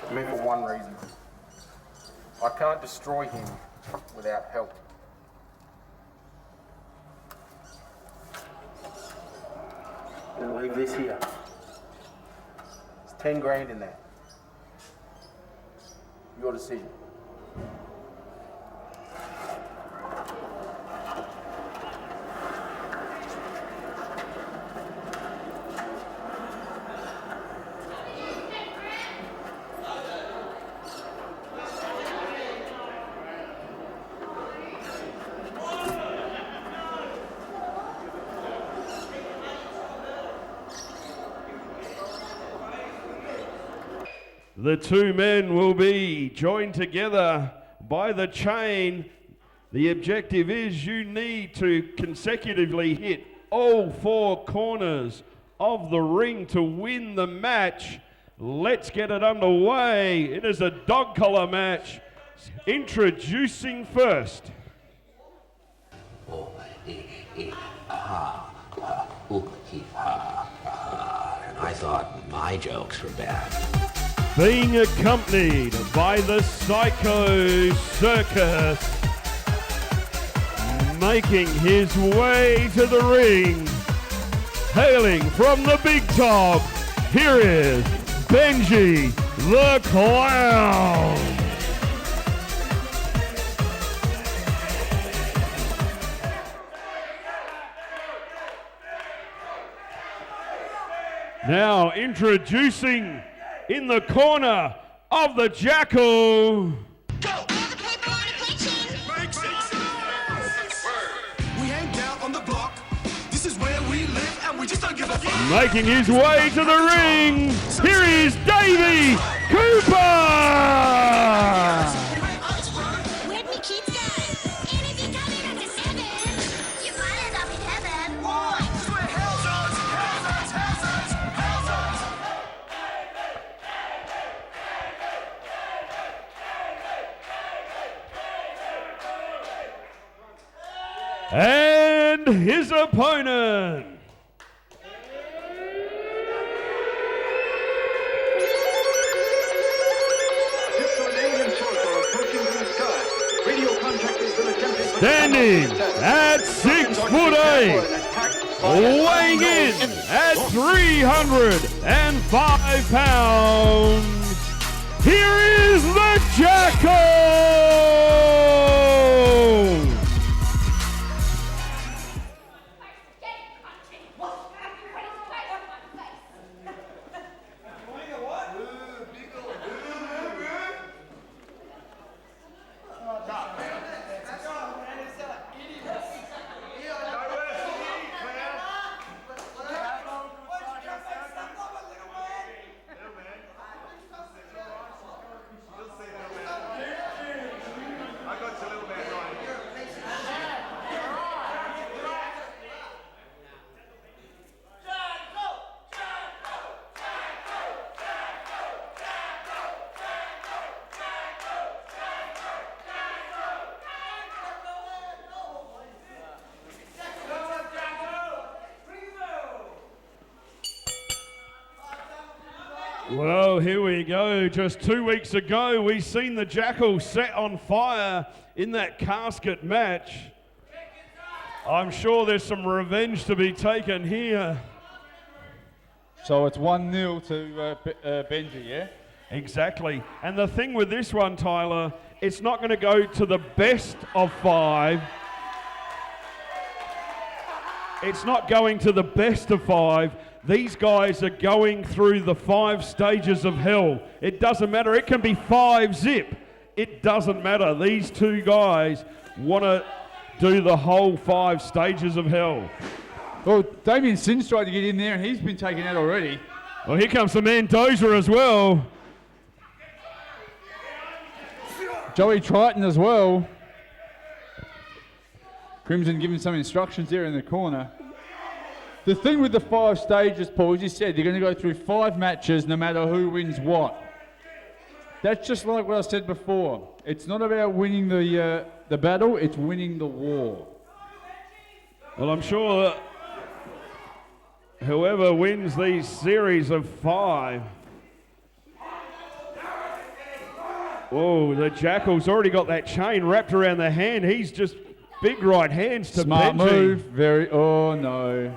Only for one reason. I can't destroy him without help. I'm gonna leave this here. There's 10 grand in there. Your decision. The two men will be joined together by the chain. The objective is you need to consecutively hit all four corners of the ring to win the match. Let's get it underway. It is a dog collar match. Introducing first. And I thought my jokes were bad. Being accompanied by the Psycho Circus, making his way to the ring, hailing from the big top, here is Benjy The Clown. Now introducing in the corner of the Jackal. Go! We hang out on the block. This is where we live and we just don't give a fuck. Making his way to the ring, here is Davey Cooper! Where'd me kids go? And if you come in under 7, you might end up in heaven. Why? This is where hell's on! And his opponent. Standing at 6'8", weighing in at 305 pounds, here is the Jackal! Well, here we go. Just 2 weeks ago, we seen the Jackal set on fire in that casket match. I'm sure there's some revenge to be taken here. So it's 1-0 to Benjy, yeah? Exactly. And the thing with this one, Tyler, it's not going to go to the best of 5. It's not going to the best of 5. These guys are going through the 5 stages of hell. It doesn't matter. It can be 5-zip. It doesn't matter. These two guys want to do the whole 5 stages of hell. Well, Damien Sin's tried to get in there and he's been taken out already. Well, here comes the Mendoza as well. Joey Triton as well. Crimson giving some instructions there in the corner. The thing with the 5 stages, Paul, as you said, you're going to go through 5 matches no matter who wins what. That's just like what I said before. It's not about winning the battle, it's winning the war. Well, I'm sure that whoever wins these series of 5 Oh, the Jackal's already got that chain wrapped around the hand. He's just big right hands to Smart Benjy. move. Very. Oh no.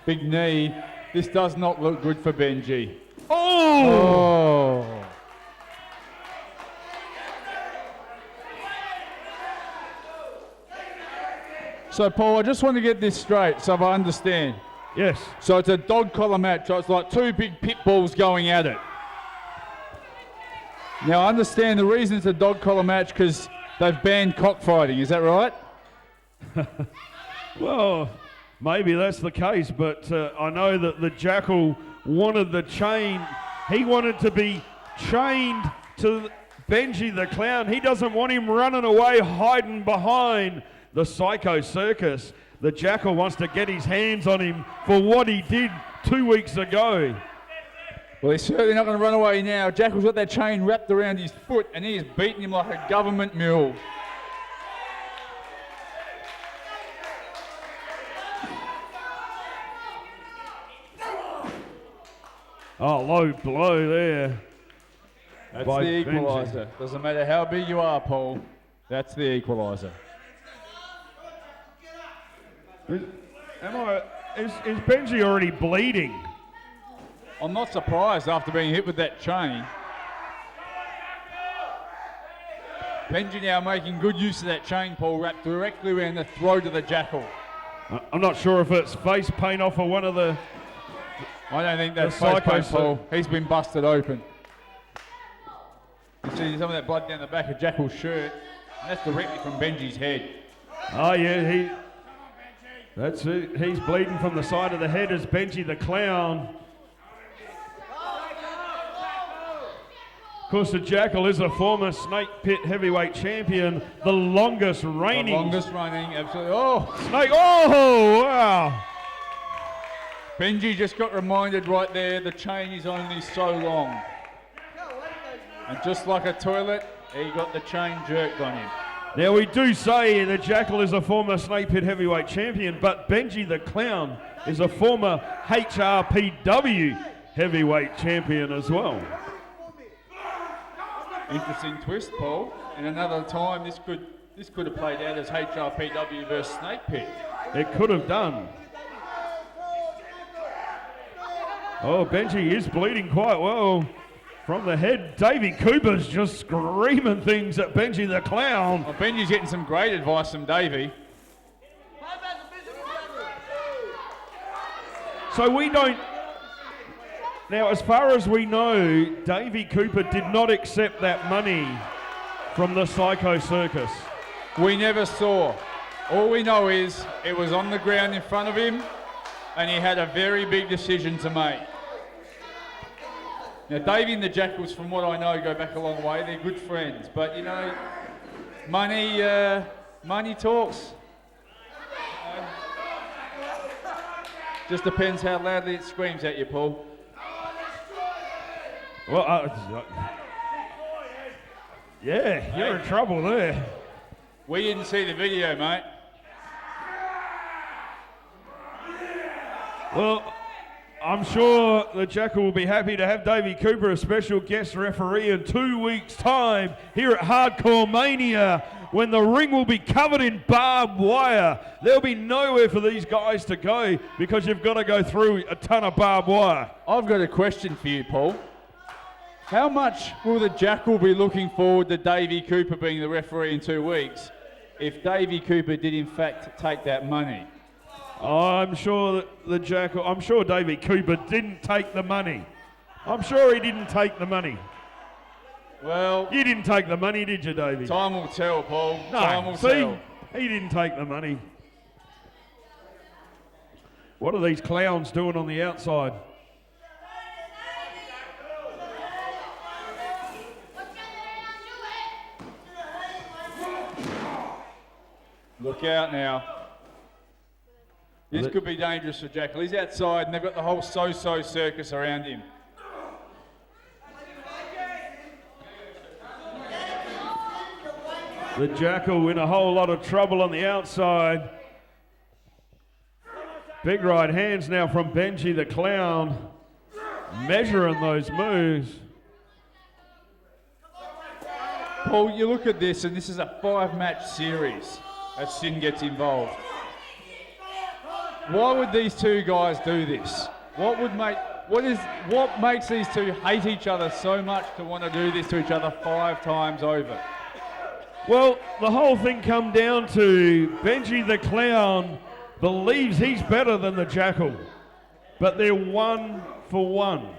Big knee. This does not look good for Benjy. Oh! Oh. So, Paul, I just want to get this straight so I understand. Yes. So it's a dog collar match. So it's like two big pit bulls going at it. Now, I understand the reason it's a dog collar match because they've banned cockfighting. Is that right? Well, maybe that's the case, but I know that the Jackal wanted the chain. He wanted to be chained to Benjy the Clown. He doesn't want him running away, hiding behind the Psycho Circus. The Jackal wants to get his hands on him for what he did 2 weeks ago. Well, he's certainly not going to run away now. Jackal's got that chain wrapped around his foot and he is beating him like a government mule. Oh, low blow there. That's by the Benjy. equaliser. Doesn't matter how big you are, Paul. That's the equaliser. Is Benjy already bleeding? I'm not surprised after being hit with that chain. Benjy now making good use of that chain, Paul, wrapped directly around the throat of the Jackal. I'm not sure if it's face paint off of one of the... I don't think that's The face Psycho paint, Paul. He's been busted open. You see some of that blood down the back of Jackal's shirt. And that's directly from Benjy's head. Oh, yeah, that's it. He's bleeding from the side of the head as Benjy the Clown. Of course, the Jackal is a former Snakepit heavyweight champion, the longest reigning. The longest running, absolutely. Oh! Snake, oh, wow. Benjy just got reminded right there the chain is only so long. And just like a toilet, he got the chain jerked on him. Now, we do say the Jackal is a former Snakepit heavyweight champion, but Benjy the Clown is a former HRPW heavyweight champion as well. Interesting twist, Paul. In another time, this could have played out as HRPW versus Snakepit. It could have done. Oh, Benjy is bleeding quite well from the head. Davey Cooper's just screaming things at Benjy the Clown. Well, Benjy's getting some great advice from Davey. So we don't... Now, as far as we know, Davey Cooper did not accept that money from the Psycho Circus. We never saw. All we know is it was on the ground in front of him and he had a very big decision to make. Now, Davey and the Jackals, from what I know, go back a long way. They're good friends. But, you know, money talks. Just depends how loudly it screams at you, Paul. Well, yeah, you're in trouble there. We didn't see the video, mate. Well, I'm sure the Jackal will be happy to have Davey Cooper, a special guest referee, in 2 weeks' time here at Hardcore Mania, when the ring will be covered in barbed wire. There'll be nowhere for these guys to go because you've got to go through a ton of barbed wire. I've got a question for you, Paul. How much will the Jackal be looking forward to Davey Cooper being the referee in 2 weeks if Davey Cooper did in fact take that money? I'm sure that the Jackal, I'm sure Davey Cooper didn't take the money. I'm sure he didn't take the money. Well, You didn't take the money, did you, Davey? time will tell, Paul. No, Time will see, tell. he didn't take the money. What are these clowns doing on the outside? Look out now. This could be dangerous for Jackal. He's outside and they've got the whole so-so circus around him. The Jackal in a whole lot of trouble on the outside. Big right hands now from Benjy the Clown, measuring those moves. Paul, you look at this, and this is a 5-match series as Sin gets involved. Why would these two guys do this? What makes these two hate each other so much to want to do this to each other 5 times over? Well, the whole thing come down to Benjy the Clown believes he's better than the Jackal, but they're 1 for 1.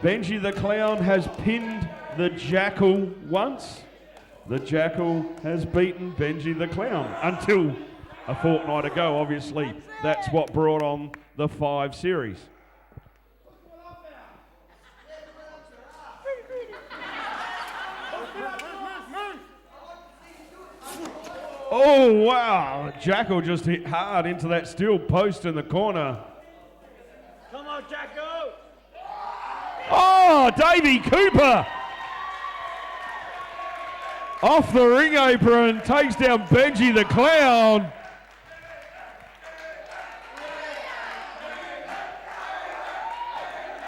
Benjy the Clown has pinned the Jackal once. The Jackal has beaten Benjy the Clown until a fortnight ago, obviously. That's what brought on the 5 series. Oh, wow. Jackal just hit hard into that steel post in the corner. Come on, Jackal! Oh, Davey Cooper! Off the ring apron, takes down Benjy the Clown.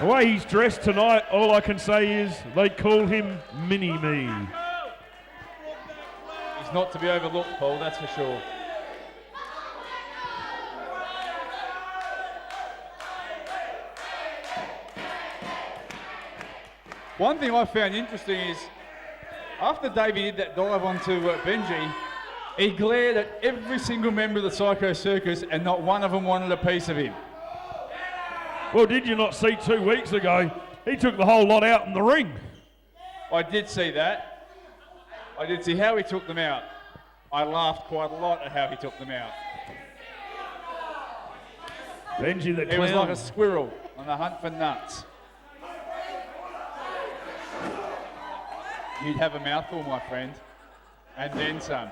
The way he's dressed tonight, all I can say is they call him Mini-Me. He's not to be overlooked, Paul, that's for sure. One thing I found interesting is, after Davey did that dive onto Benjy, he glared at every single member of the Psycho Circus and not one of them wanted a piece of him. Well, did you not see 2 weeks ago, he took the whole lot out in the ring? I did see that. I did see how he took them out. I laughed quite a lot at how he took them out. Benjy the Clown. He was like a squirrel on the hunt for nuts. You'd have a mouthful, my friend. And then some.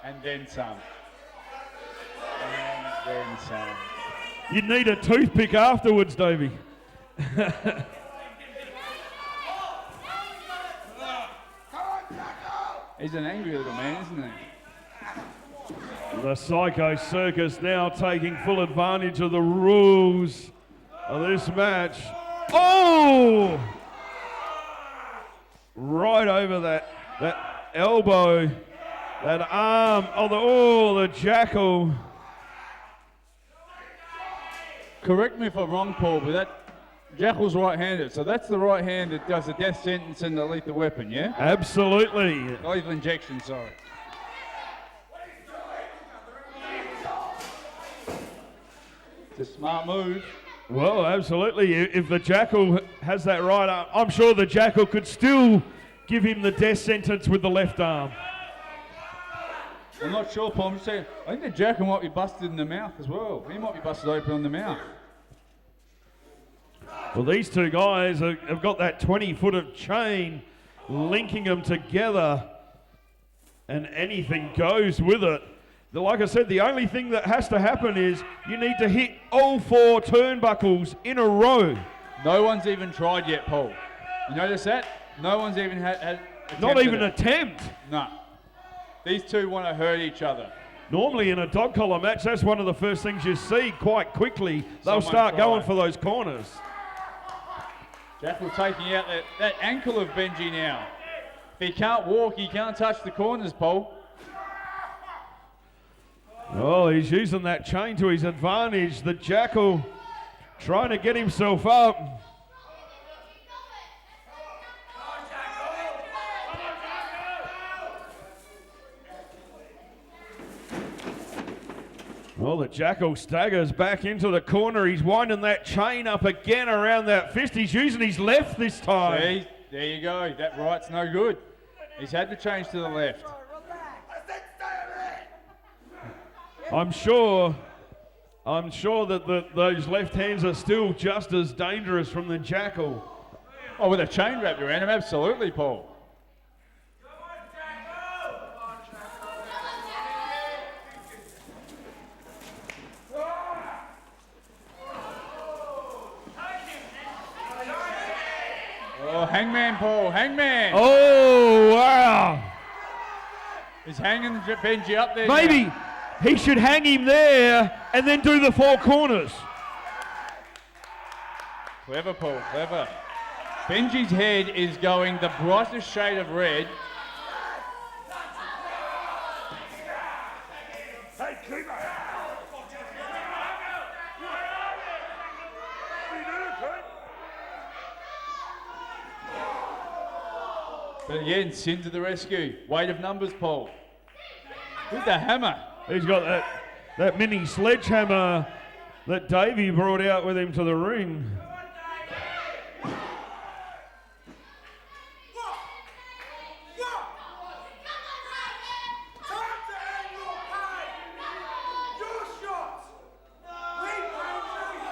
And then some. And then some. You'd need a toothpick afterwards, Davey. He's an angry little man, isn't he? The Psycho Circus now taking full advantage of the rules of this match. Oh! Right over that elbow, that arm. The Jackal. Correct me if I'm wrong, Paul, but that Jackal's right-handed, so that's the right hand that does the death sentence and the lethal weapon, yeah? Absolutely. Lethal injection, sorry. It's a smart move. Well, absolutely. If the Jackal has that right arm, I'm sure the Jackal could still give him the death sentence with the left arm. I'm not sure, Paul. I'm just saying, I think the Jackal might be busted in the mouth as well. He might be busted open on the mouth. Well, these two guys have got that 20-foot of chain linking them together, and anything goes with it. Like I said, the only thing that has to happen is you need to hit all 4 turnbuckles in a row. No one's even tried yet, Paul. You notice that? No one's even had Not even an attempt. No. These two want to hurt each other. Normally in a dog collar match, that's one of the first things you see quite quickly. They'll Someone start try. going for those corners. Jackal taking out that ankle of Benjy now. If he can't walk, he can't touch the corners, Paul. Oh, he's using that chain to his advantage. The Jackal trying to get himself up. Well, the Jackal staggers back into the corner. He's winding that chain up again around that fist. He's using his left this time. See? There you go. That right's no good. He's had to change to the left. I'm sure that those left hands are still just as dangerous from the Jackal. Oh, with a chain wrapped around him, absolutely, Paul. Oh, hangman, Paul, hangman. Oh, wow. He's hanging Benjy up there. Maybe now. he should hang him there and then do the 4 corners. Clever, Paul, clever. Benji's head is going the brightest shade of red. But again, Sin to the rescue. Weight of numbers, Paul. With the hammer. He's got that mini sledgehammer that Davey brought out with him to the ring.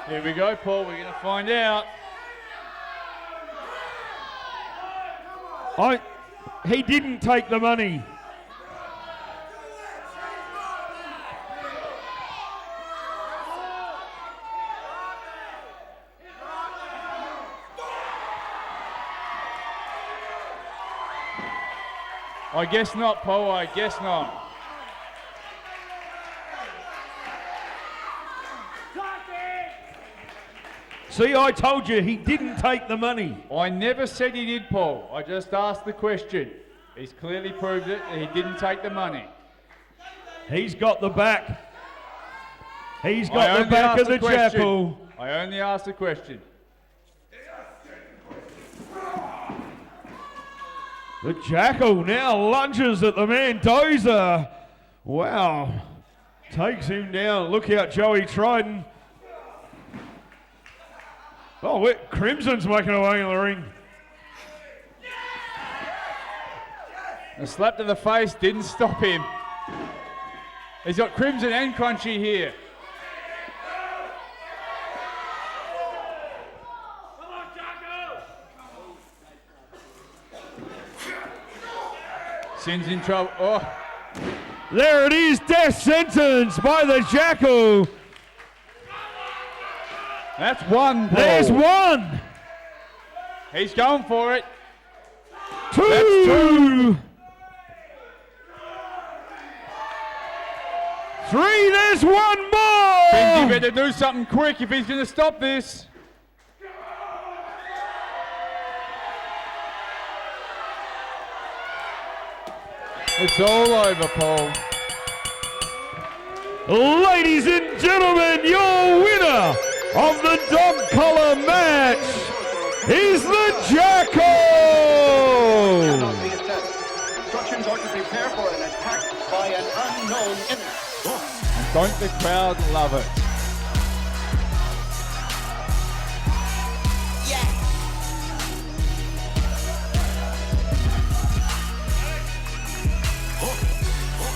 Here we go, Paul. We're going to find out. He didn't take the money. I guess not, Paul. I guess not. See, I told you he didn't take the money. I never said he did, Paul. I just asked the question. He's clearly proved it that he didn't take the money. He's got the back. He's got the back of the Jackal. I only asked the question. The Jackal now lunges at the man Dozer. Wow. Takes him down. Look out, Joey Trident. Oh, Crimson's making away in the ring. A slap to the face didn't stop him. He's got Crimson and Crunchy here. Come on, Jackal! Sin's in trouble. Oh, There it is, death sentence by the Jackal. that's one, Paul. There's one. He's going for it. Two. That's two. Three, there's one more. Benji better do something quick if he's going to stop this. It's all over, Paul. Ladies and gentlemen, your winner of the dog collar match is the Jackal! Instructions are to prepare for an attack by an unknown enemy. Don't the crowd love it?